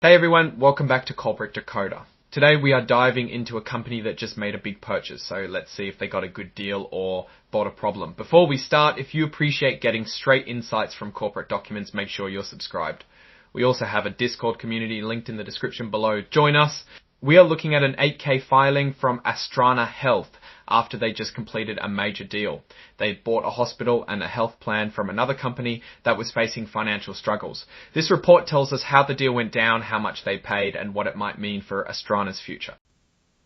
Hey everyone, welcome back to Corporate Decoder. Today we are diving into a company that just made a big purchase, so let's see if they got a good deal or bought a problem. Before we start, if you appreciate getting straight insights from corporate documents, make sure you're subscribed. We also have a Discord community linked in the description below. Join us. We are looking at an 8K filing from Astrana Health after they just completed a major deal. They bought a hospital and a health plan from another company that was facing financial struggles. This report tells us how the deal went down, how much they paid, and what it might mean for Astrana's future.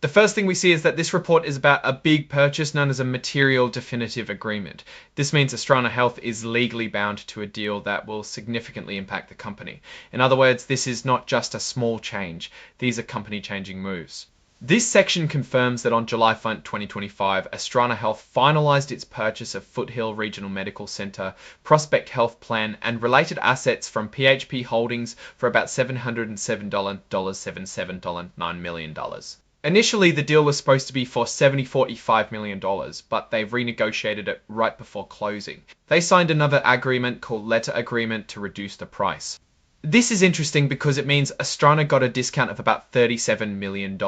The first thing we see is that this report is about a big purchase known as a material definitive agreement. This means Astrana Health is legally bound to a deal that will significantly impact the company. In other words, this is not just a small change. These are company-changing moves. This section confirms that on July 1, 2025, Astrana Health finalized its purchase of Foothill Regional Medical Center, Prospect Health Plan, and related assets from PHP Holdings for about $707.77.9 million. Initially, the deal was supposed to be for $45 million, but they've renegotiated it right before closing. They signed another agreement called Letter Agreement to reduce the price. This is interesting because it means Astrana got a discount of about $37 million.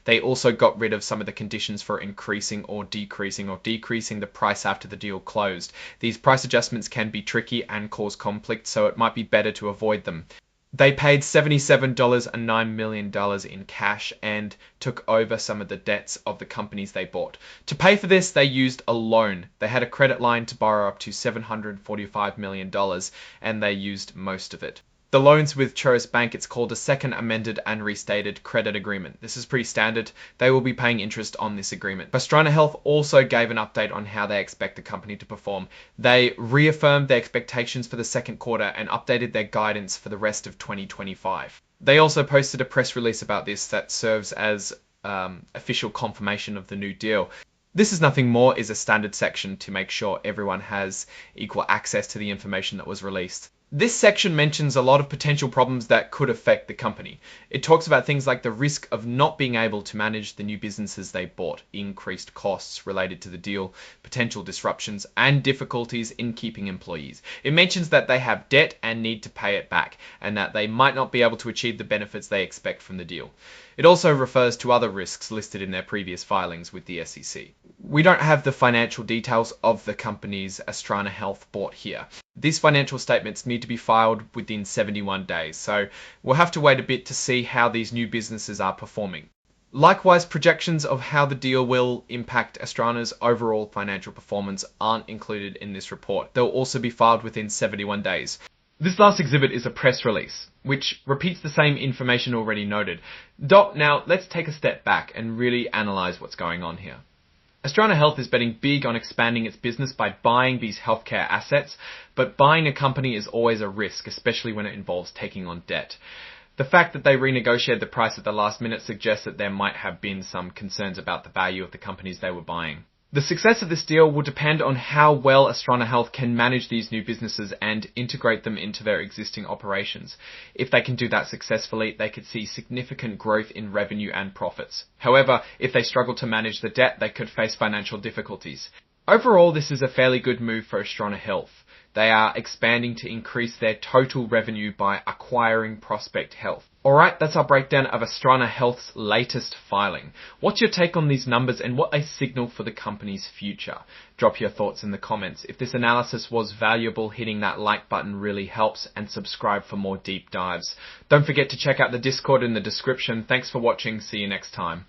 They also got rid of some of the conditions for increasing or decreasing the price after the deal closed. These price adjustments can be tricky and cause conflict, so it might be better to avoid them. They paid $77.9 million in cash and took over some of the debts of the companies they bought. To pay for this, they used a loan. They had a credit line to borrow up to $745 million, and they used most of it. The loans with Choice Bank, it's called a second amended and restated credit agreement. This is pretty standard. They will be paying interest on this agreement. Astrana Health also gave an update on how they expect the company to perform. They reaffirmed their expectations for the second quarter and updated their guidance for the rest of 2025. They also posted a press release about this that serves as official confirmation of the new deal. This is nothing more, is a standard section to make sure everyone has equal access to the information that was released. This section mentions a lot of potential problems that could affect the company. It talks about things like the risk of not being able to manage the new businesses they bought, increased costs related to the deal, potential disruptions, and difficulties in keeping employees. It mentions that they have debt and need to pay it back, and that they might not be able to achieve the benefits they expect from the deal. It also refers to other risks listed in their previous filings with the SEC. We don't have the financial details of the companies Astrana Health bought here. These financial statements need to be filed within 71 days, so we'll have to wait a bit to see how these new businesses are performing. Likewise, projections of how the deal will impact Astrana's overall financial performance aren't included in this report. They'll also be filed within 71 days. This last exhibit is a press release, which repeats the same information already noted. Now, let's take a step back and really analyze what's going on here. Astrana Health is betting big on expanding its business by buying these healthcare assets, but buying a company is always a risk, especially when it involves taking on debt. The fact that they renegotiated the price at the last minute suggests that there might have been some concerns about the value of the companies they were buying. The success of this deal will depend on how well Astrana Health can manage these new businesses and integrate them into their existing operations. If they can do that successfully, they could see significant growth in revenue and profits. However, if they struggle to manage the debt, they could face financial difficulties. Overall, this is a fairly good move for Astrana Health. They are expanding to increase their total revenue by acquiring Prospect Health. Alright, that's our breakdown of Astrana Health's latest filing. What's your take on these numbers and what they signal for the company's future? Drop your thoughts in the comments. If this analysis was valuable, hitting that like button really helps, and subscribe for more deep dives. Don't forget to check out the Discord in the description. Thanks for watching. See you next time.